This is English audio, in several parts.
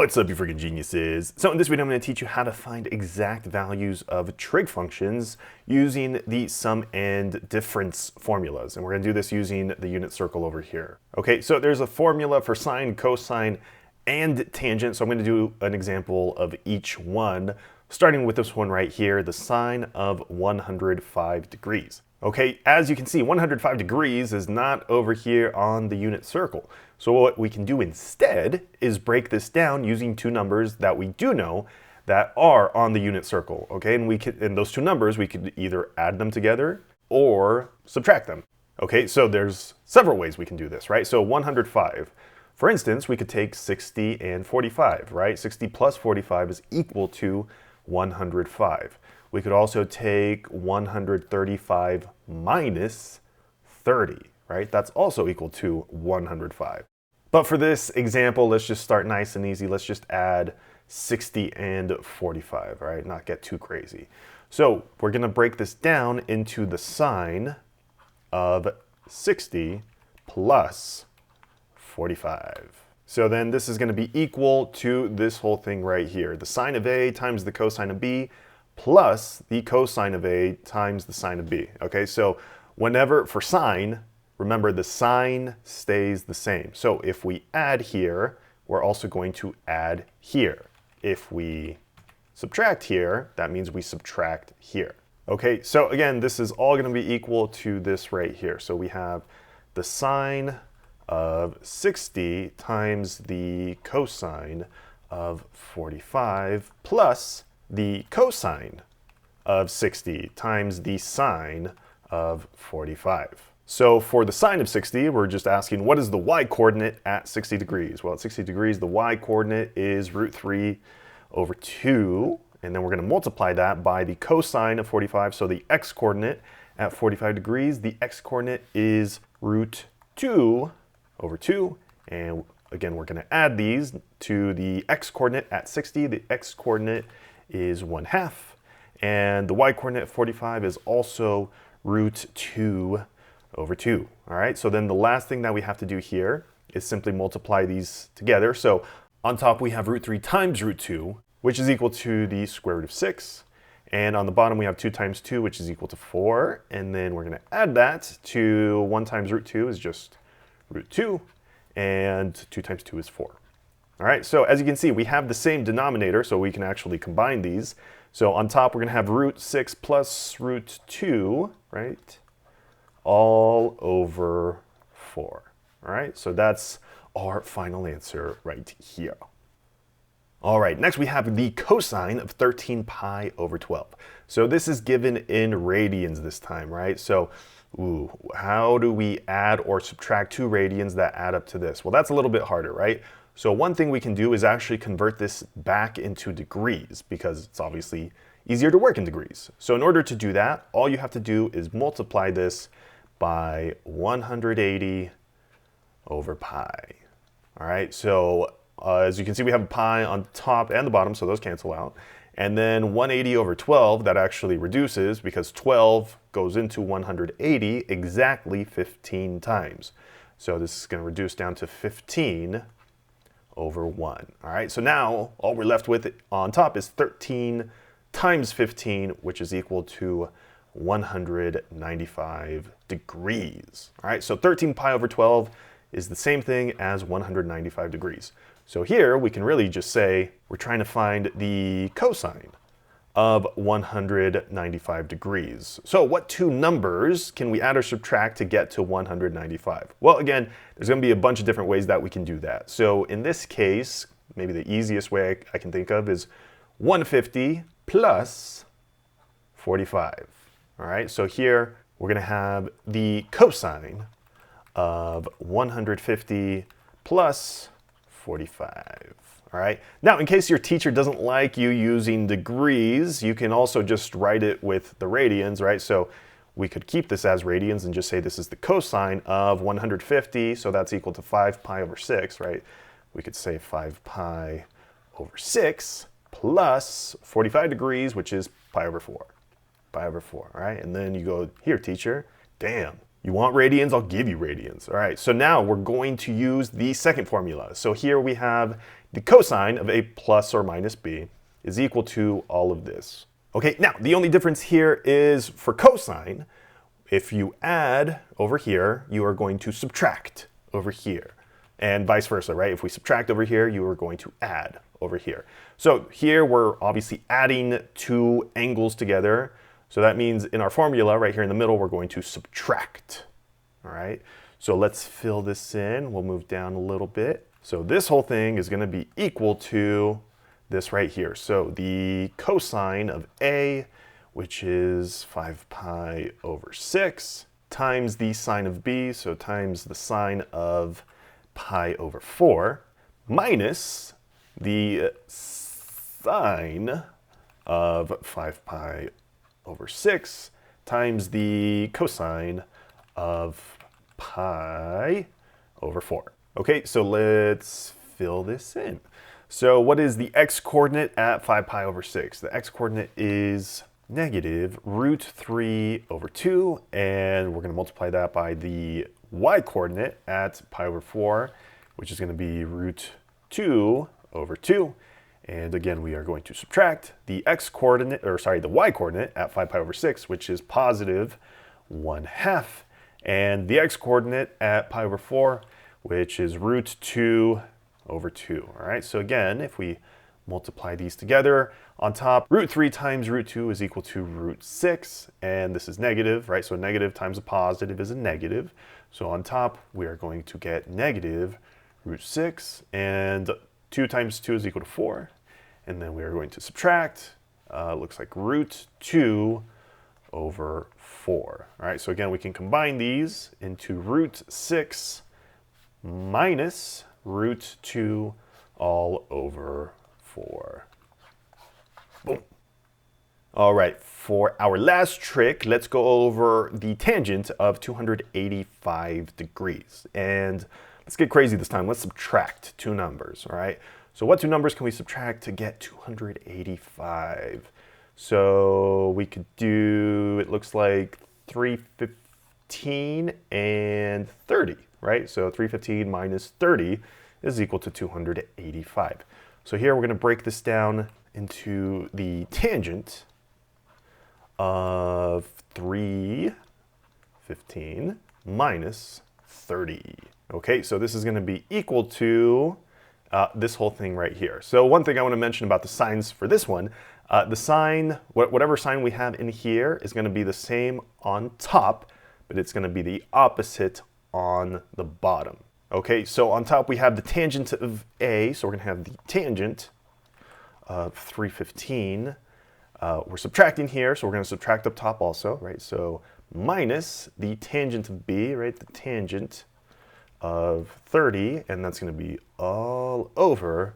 What's up, you freaking geniuses? So in this video, I'm going to teach you how to find exact values of trig functions using the sum and difference formulas. And we're going to do this using the unit circle over here. Okay, so there's a formula for sine, cosine, and tangent. So I'm going to do an example of each one, starting with this one right here, the sine of 105 degrees. Okay, as you can see, 105 degrees is not over here on the unit circle. So what we can do instead is break this down using two numbers that we do know that are on the unit circle. Okay, and those two numbers, we could either add them together or subtract them. Okay, so there's several ways we can do this, right? So 105. For instance, we could take 60 and 45, right? 60 plus 45 is equal to 105. We could also take 135 minus 30, right? That's also equal to 105. But for this example, let's just start nice and easy. Let's just add 60 and 45, right? Not get too crazy. So we're going to break this down into the sine of 60 plus 45. So then this is going to be equal to this whole thing right here. The sine of A times the cosine of B plus the cosine of A times the sine of B. Okay, so whenever, for sine, remember the sine stays the same. So if we add here, we're also going to add here. If we subtract here, that means we subtract here. Okay, so again, this is all going to be equal to this right here. So we have the sine of 60 times the cosine of 45 plus the cosine of 60 times the sine of 45. So for the sine of 60, we're just asking what is the y-coordinate at 60 degrees? Well, at 60 degrees, the y-coordinate is root 3 over 2. And then we're going to multiply that by the cosine of 45. So the x-coordinate at 45 degrees, the x-coordinate is root 2 over 2. And again, we're going to add these to the x-coordinate at 60. The x-coordinate is 1/2. And the y-coordinate at 45 is also root 2 over 2. All right, so then the last thing that we have to do here is simply multiply these together. So on top we have root 3 times root 2, which is equal to the square root of 6. And on the bottom we have 2 times 2, which is equal to 4. And then we're going to add that to 1 times root 2 is just root 2. And 2 times 2 is 4. All right, so as you can see, we have the same denominator, so we can actually combine these. So on top, we're going to have root 6 plus root 2, right, all over 4. All right, so that's our final answer right here. All right, next we have the cosine of 13 pi over 12. So this is given in radians this time, right? So how do we add or subtract 2 radians that add up to this? Well, that's a little bit harder, right? So one thing we can do is actually convert this back into degrees because it's obviously easier to work in degrees. So in order to do that, all you have to do is multiply this by 180 over pi. All right, so as you can see, we have a pi on top and the bottom, so those cancel out. And then 180 over 12, that actually reduces because 12 goes into 180 exactly 15 times. So this is going to reduce down to 15 over 1. All right, so now all we're left with on top is 13 times 15, which is equal to 195 degrees. All right, so 13 pi over 12 is the same thing as 195 degrees. So here we can really just say we're trying to find the cosine of 195 degrees. So what two numbers can we add or subtract to get to 195? Well, again, there's going to be a bunch of different ways that we can do that. So in this case, maybe the easiest way I can think of is 150 plus 45. All right, so here we're going to have the cosine of 150 plus 45. All right. Now, in case your teacher doesn't like you using degrees, you can also just write it with the radians, right? So we could keep this as radians and just say this is the cosine of 150, so that's equal to 5 pi over 6, right? We could say 5 pi over 6 plus 45 degrees, which is pi over 4. Pi over 4, all right? And then you go, here, teacher, damn, You want radians? I'll give you radians. All right, so now we're going to use the second formula. So here we have the cosine of a plus or minus b is equal to all of this. Okay, now the only difference here is for cosine, if you add over here, you are going to subtract over here. And vice versa, right? If we subtract over here, you are going to add over here. So here we're obviously adding two angles together. So that means in our formula right here in the middle, we're going to subtract. All right, so let's fill this in. We'll move down a little bit. So this whole thing is going to be equal to this right here. So the cosine of A, which is 5 pi over 6, times the sine of B, so times the sine of pi over 4, minus the sine of 5 pi over 6 times the cosine of pi over 4. Okay, so let's fill this in. So what is the x-coordinate at 5 pi over 6? The x-coordinate is negative root 3 over 2, and we're going to multiply that by the y-coordinate at pi over 4, which is going to be root 2 over 2. And again, we are going to subtract the x-coordinate, or sorry, the y-coordinate at 5 pi over 6, which is positive 1/2, and the x-coordinate at pi over 4, which is root 2 over 2. All right, so again, if we multiply these together, on top, root 3 times root 2 is equal to root 6, and this is negative, right? So negative times a positive is a negative. So on top, we are going to get negative root 6, and 2 times 2 is equal to 4. And then we are going to subtract, looks like root 2 over 4. All right, so again, we can combine these into root 6 minus root 2 all over 4. Boom. All right, for our last trick, let's go over the tangent of 285 degrees. And let's get crazy this time. Let's subtract two numbers, all right? So what two numbers can we subtract to get 285? So we could do, it looks like 315 and 30, right? So 315 minus 30 is equal to 285. So here we're going to break this down into the tangent of 315 minus 30. Okay, so this is going to be equal to this whole thing right here. So one thing I want to mention about the signs for this one, the sign, whatever sign we have in here is going to be the same on top, but it's going to be the opposite on the bottom. Okay, so on top we have the tangent of A, so we're going to have the tangent of 315. We're subtracting here, so we're going to subtract up top also, right? So minus the tangent of B, right? The tangent of 30, and that's going to be all over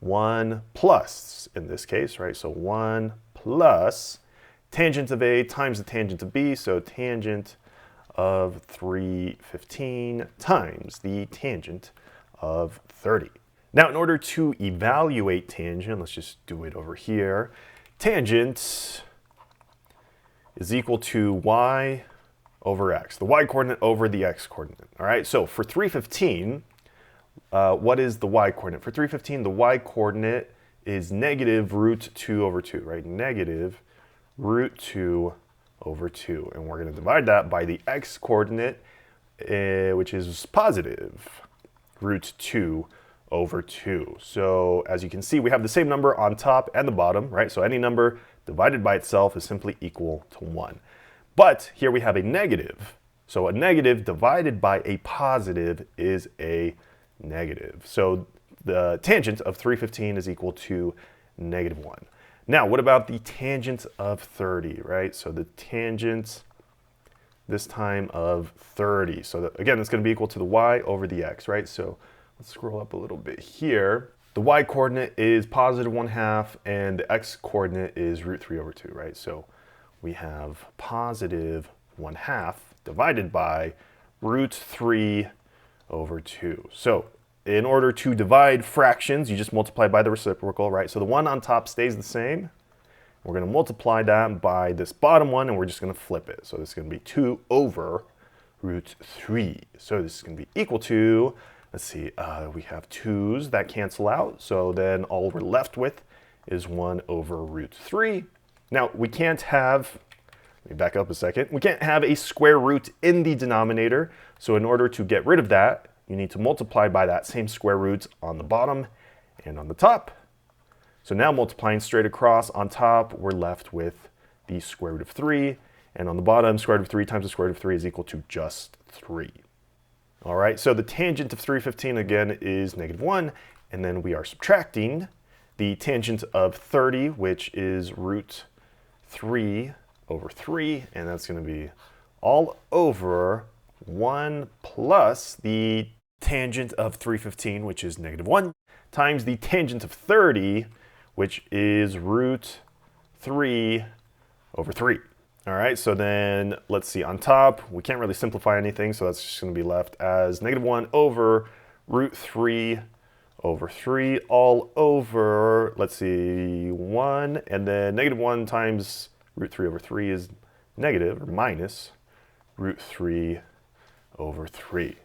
1 plus in this case, right? So 1 plus tangent of A times the tangent of B, so tangent of 315 times the tangent of 30. Now, in order to evaluate tangent, let's just do it over here. Tangent is equal to y over x, the y-coordinate over the x-coordinate. All right, so for 315, what is the y-coordinate? For 315, the y-coordinate is negative root 2 over 2, right? Negative root 2 over 2. And we're going to divide that by the x-coordinate, which is positive root 2 over 2. So as you can see, we have the same number on top and the bottom, right? So any number divided by itself is simply equal to 1. But here we have a negative. So a negative divided by a positive is a negative. So the tangent of 315 is equal to negative 1. Now, what about the tangent of 30, right? So the tangent this time of 30. So that, again, it's going to be equal to the y over the x, right? So let's scroll up a little bit here. The y-coordinate is positive 1/2, and the x-coordinate is root 3 over 2, right? So we have positive 1/2 divided by root 3 over 2. So in order to divide fractions, you just multiply by the reciprocal, right? So the one on top stays the same. We're going to multiply that by this bottom one, and we're just going to flip it. So this is going to be 2 over root 3. So this is going to be equal to, let's see, we have 2's that cancel out. So then all we're left with is 1 over root 3. Now, we can't have, let me back up a second. We can't have a square root in the denominator. So in order to get rid of that, you need to multiply by that same square root on the bottom and on the top. So now multiplying straight across on top, we're left with the square root of 3. And on the bottom, square root of 3 times the square root of 3 is equal to just 3. All right, so the tangent of 315 again is -1. And then we are subtracting the tangent of 30, which is root 3 over 3. And that's going to be all over 1 plus the tangent of 315, which is -1, times the tangent of 30, which is root 3 over 3. All right, so then let's see, on top, we can't really simplify anything, so that's just going to be left as -1 over root 3 over 3 all over, let's see, 1, and then -1 times root 3 over 3 is negative, or minus, root 3 over 3.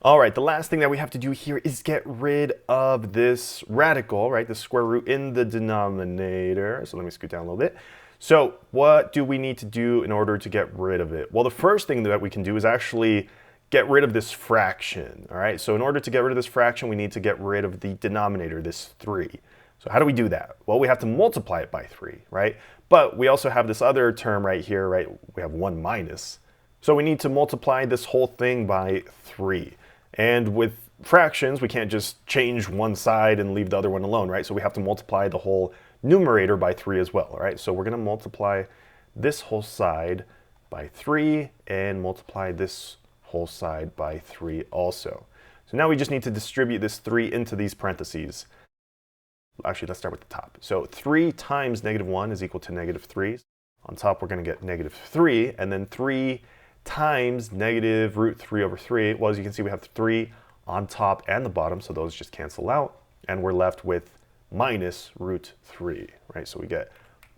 All right, the last thing that we have to do here is get rid of this radical, right, the square root in the denominator. So let me scoot down a little bit. So what do we need to do in order to get rid of it? Well, the first thing that we can do is actually get rid of this fraction, all right? So in order to get rid of this fraction, we need to get rid of the denominator, this 3. So how do we do that? Well, we have to multiply it by 3, right? But we also have this other term right here, right? We have 1 minus. So we need to multiply this whole thing by 3. And with fractions, we can't just change one side and leave the other one alone, right? So we have to multiply the whole numerator by 3 as well, all right? So we're going to multiply this whole side by 3 and multiply this whole side by 3 also. So now we just need to distribute this 3 into these parentheses. Actually, let's start with the top. So 3 times -1 is equal to -3. On top, we're going to get -3, and then 3 times negative root 3 over 3. Well, as you can see, we have 3 on top and the bottom, so those just cancel out, and we're left with minus root 3, right? So we get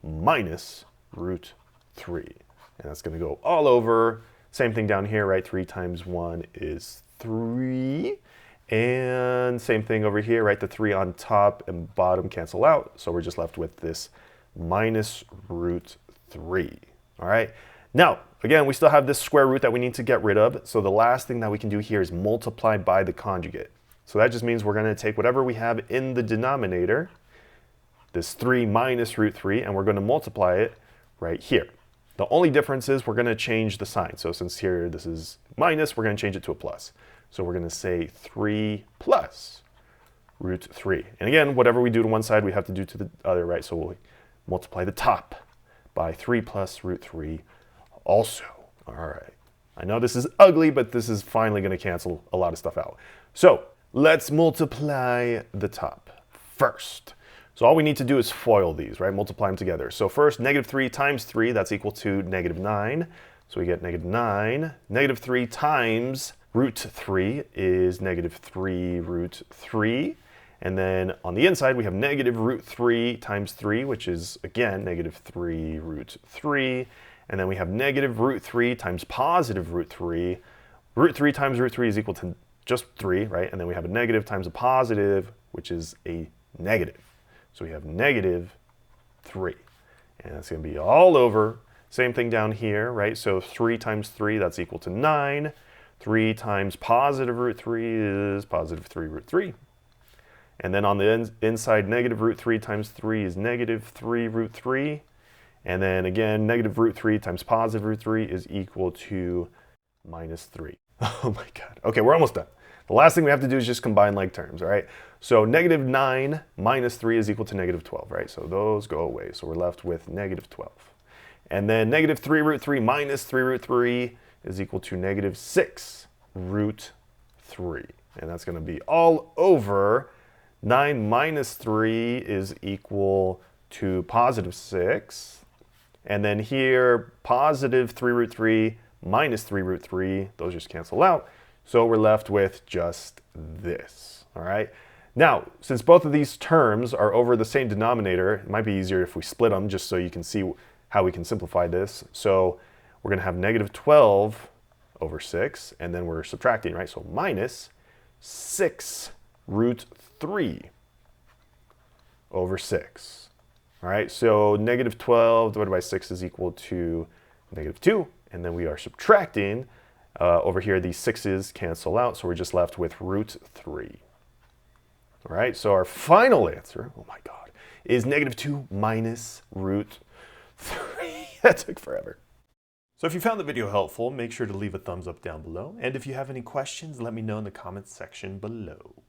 minus root 3, and that's going to go all over. Same thing down here, right? 3 times 1 is 3, and same thing over here, right? The 3 on top and bottom cancel out, so we're just left with this minus root 3, all right? Now, again, we still have this square root that we need to get rid of, so the last thing that we can do here is multiply by the conjugate. So that just means we're going to take whatever we have in the denominator, this 3 minus root 3, and we're going to multiply it right here. The only difference is we're going to change the sign. So since here this is minus, we're going to change it to a plus. So we're going to say 3 plus root 3. And again, whatever we do to one side, we have to do to the other, right? So we'll multiply the top by 3 plus root 3 also. All right. I know this is ugly, but this is finally going to cancel a lot of stuff out. So let's multiply the top first. So all we need to do is FOIL these, right? Multiply them together. So first, -3 times 3, that's equal to -9. So we get -9. -3 times root 3 is -3 root 3. And then on the inside, we have negative root 3 times 3, which is, again, -3 root 3. And then we have negative root 3 times positive root 3. Root 3 times root 3 is equal to just 3, right? And then we have a negative times a positive, which is a negative. So we have -3. And that's going to be all over. Same thing down here, right? So 3 times 3, that's equal to 9. 3 times positive root 3 is positive 3 root 3. And then on the inside, negative root 3 times 3 is -3 root 3. And then again, negative root 3 times positive root 3 is equal to -3. Oh my God. Okay, we're almost done. The last thing we have to do is just combine like terms, all right? So -9 minus 3 is equal to -12, right? So those go away. So we're left with -12. And then -3 root 3 minus 3 root 3 is equal to -6 root 3. And that's going to be all over 9 minus 3 is equal to positive 6. And then here, positive 3 root 3 minus 3 root 3, those just cancel out. So we're left with just this, all right? Now, since both of these terms are over the same denominator, it might be easier if we split them just so you can see how we can simplify this. So we're going to have -12 over 6, and then we're subtracting, right? So minus 6 root 3 over 6. All right, so negative 12 divided by 6 is equal to negative 2, and then we are subtracting. Over here, these 6's cancel out, so we're just left with root 3. All right, so our final answer, oh my God, is negative 2 minus root 3. That took forever. So if you found the video helpful, make sure to leave a thumbs up down below. And if you have any questions, let me know in the comments section below.